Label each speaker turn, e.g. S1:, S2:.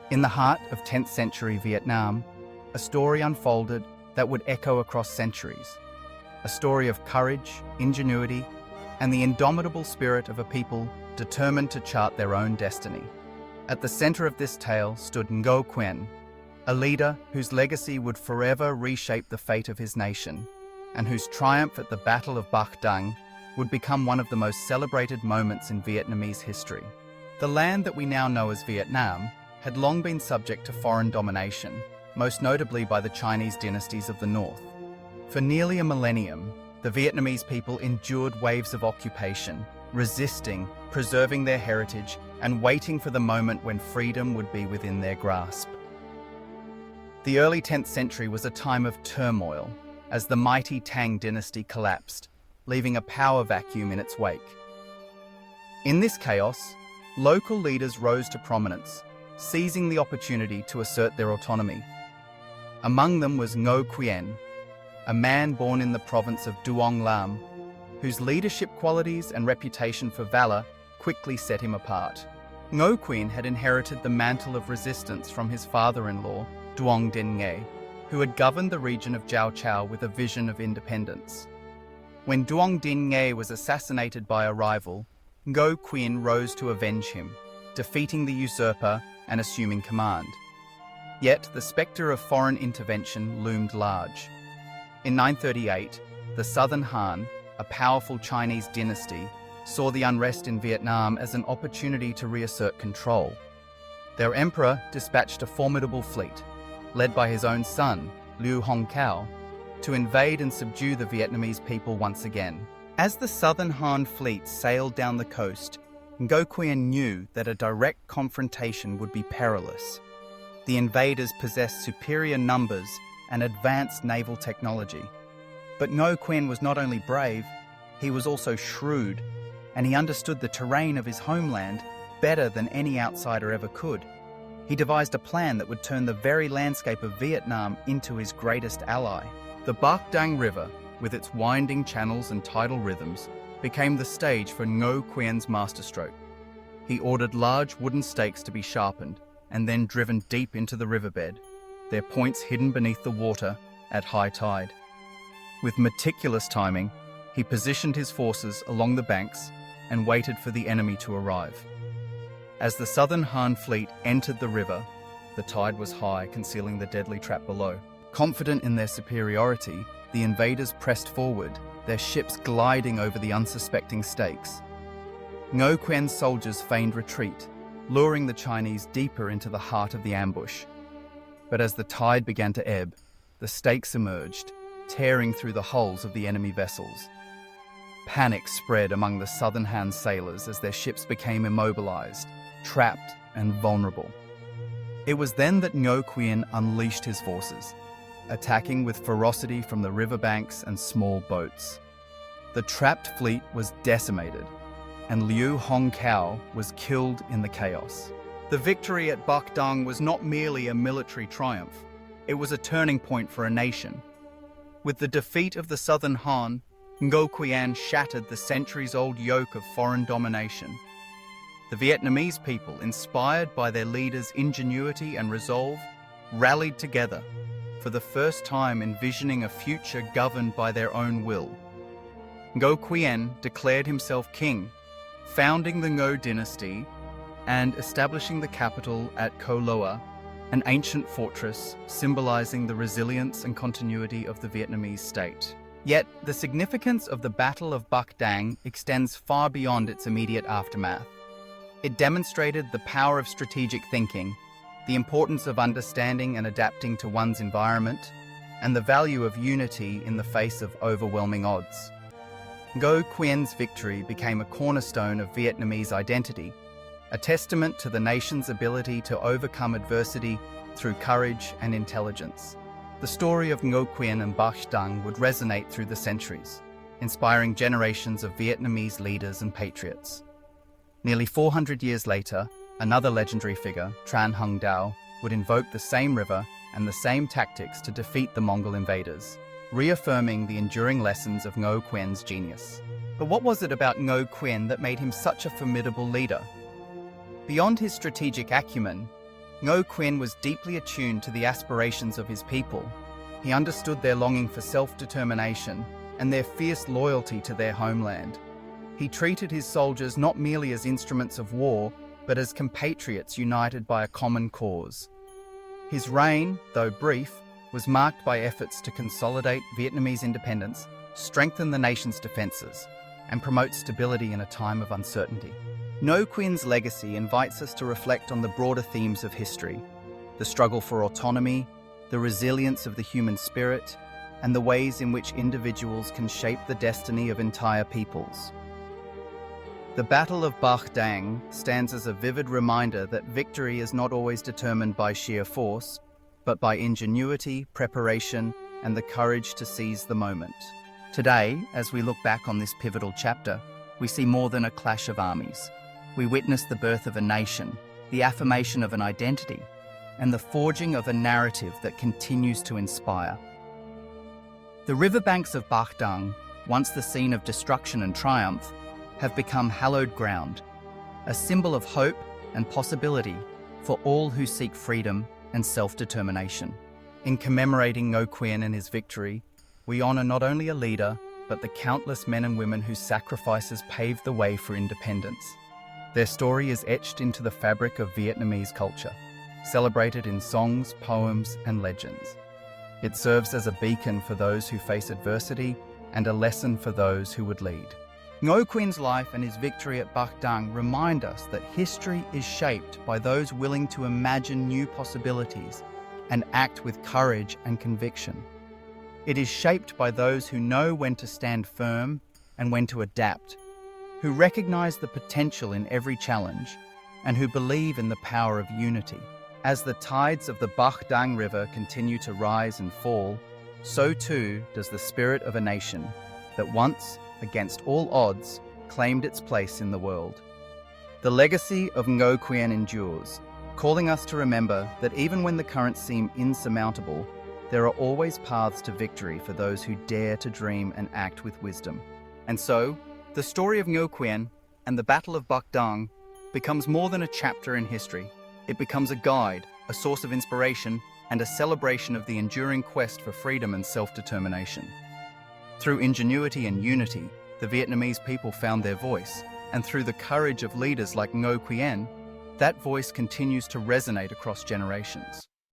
S1: In the heart of 10th century Vietnam, a story unfolded that would echo across centuries. A story of courage, ingenuity, and the indomitable spirit of a people determined to chart their own destiny. At the center of this tale stood Ngo Quyen, a leader whose legacy would forever reshape the fate of his nation, and whose triumph at the Battle of Bach Dang would become one of the most celebrated moments in Vietnamese history. The land that we now know as Vietnam had long been subject to foreign domination, most notably by the Chinese dynasties of the north. For nearly a millennium, the Vietnamese people endured waves of occupation, resisting, preserving their heritage, and waiting for the moment when freedom would be within their grasp. The early 10th century was a time of turmoil as the mighty Tang dynasty collapsed, leaving a power vacuum in its wake. In this chaos, local leaders rose to prominence, seizing the opportunity to assert their autonomy. Among them was Ngo Quyen, a man born in the province of Duong Lam, whose leadership qualities and reputation for valor quickly set him apart. Ngo Quyen had inherited the mantle of resistance from his father-in-law, Duong Nghe, who had governed the region of Giao Châu with a vision of independence. When Duong Nghe was assassinated by a rival, Ngo Quyen rose to avenge him, defeating the usurper and assuming command. Yet the spectre of foreign intervention loomed large. In 938, the Southern Han, a powerful Chinese dynasty, saw the unrest in Vietnam as an opportunity to reassert control. Their emperor dispatched a formidable fleet, led by his own son, Liu Hongkao, to invade and subdue the Vietnamese people once again. As the Southern Han fleet sailed down the coast, Ngo Quyen knew that a direct confrontation would be perilous. The invaders possessed superior numbers and advanced naval technology. But Ngo Quyen was not only brave, he was also shrewd, and he understood the terrain of his homeland better than any outsider ever could. He devised a plan that would turn the very landscape of Vietnam into his greatest ally. The Bach Dang River, with its winding channels and tidal rhythms, became the stage for Ngo Quyen's masterstroke. He ordered large wooden stakes to be sharpened and then driven deep into the riverbed, their points hidden beneath the water at high tide. With meticulous timing, he positioned his forces along the banks and waited for the enemy to arrive. As the Southern Han fleet entered the river, the tide was high, concealing the deadly trap below. Confident in their superiority, the invaders pressed forward, their ships gliding over the unsuspecting stakes. Ngo Quyen's soldiers feigned retreat, luring the Chinese deeper into the heart of the ambush. But as the tide began to ebb, the stakes emerged, tearing through the hulls of the enemy vessels. Panic spread among the Southern Han sailors as their ships became immobilized, trapped and vulnerable. It was then that Ngo Quyen unleashed his forces, attacking with ferocity from the riverbanks and small boats. The trapped fleet was decimated, and Liu Hongkao was killed in the chaos. The victory at Bach Dang was not merely a military triumph, it was a turning point for a nation. With the defeat of the Southern Han, Ngo Quyen shattered the centuries-old yoke of foreign domination. The Vietnamese people, inspired by their leaders' ingenuity and resolve, rallied together, for the first time envisioning a future governed by their own will. Ngo Quyen declared himself king, founding the Ngo dynasty and establishing the capital at Co Loa, an ancient fortress symbolizing the resilience and continuity of the Vietnamese state. Yet, the significance of the Battle of Bach Dang extends far beyond its immediate aftermath. It demonstrated the power of strategic thinking, the importance of understanding and adapting to one's environment, and the value of unity in the face of overwhelming odds. Ngo Quyen's victory became a cornerstone of Vietnamese identity, a testament to the nation's ability to overcome adversity through courage and intelligence. The story of Ngo Quyen and Bach Dang would resonate through the centuries, inspiring generations of Vietnamese leaders and patriots. Nearly 400 years later, another legendary figure, Tran Hung Dao, would invoke the same river and the same tactics to defeat the Mongol invaders, reaffirming the enduring lessons of Ngo Quyen's genius. But what was it about Ngo Quyen that made him such a formidable leader? Beyond his strategic acumen, Ngo Quyen was deeply attuned to the aspirations of his people. He understood their longing for self-determination and their fierce loyalty to their homeland. He treated his soldiers not merely as instruments of war, but as compatriots united by a common cause. His reign, though brief, was marked by efforts to consolidate Vietnamese independence, strengthen the nation's defences, and promote stability in a time of uncertainty. Ngo Quyen's legacy invites us to reflect on the broader themes of history: the struggle for autonomy, the resilience of the human spirit, and the ways in which individuals can shape the destiny of entire peoples. The Battle of Bach Dang stands as a vivid reminder that victory is not always determined by sheer force, but by ingenuity, preparation, and the courage to seize the moment. Today, as we look back on this pivotal chapter, we see more than a clash of armies. We witness the birth of a nation, the affirmation of an identity, and the forging of a narrative that continues to inspire. The riverbanks of Bach Dang, once the scene of destruction and triumph, have become hallowed ground, a symbol of hope and possibility for all who seek freedom and self-determination. In commemorating Ngo Quyen and his victory, we honour not only a leader, but the countless men and women whose sacrifices paved the way for independence. Their story is etched into the fabric of Vietnamese culture, celebrated in songs, poems, and legends. It serves as a beacon for those who face adversity and a lesson for those who would lead. Ngo Quyen's life and his victory at Bach Dang remind us that history is shaped by those willing to imagine new possibilities and act with courage and conviction. It is shaped by those who know when to stand firm and when to adapt, who recognize the potential in every challenge, and who believe in the power of unity. As the tides of the Bach Dang River continue to rise and fall, so too does the spirit of a nation that once, against all odds, claimed its place in the world. The legacy of Ngo Quyen endures, calling us to remember that even when the currents seem insurmountable, there are always paths to victory for those who dare to dream and act with wisdom. And so, the story of Ngo Quyen and the Battle of Bach Dang becomes more than a chapter in history. It becomes a guide, a source of inspiration, and a celebration of the enduring quest for freedom and self-determination. Through ingenuity and unity, the Vietnamese people found their voice, and through the courage of leaders like Ngo Quyen, that voice continues to resonate across generations.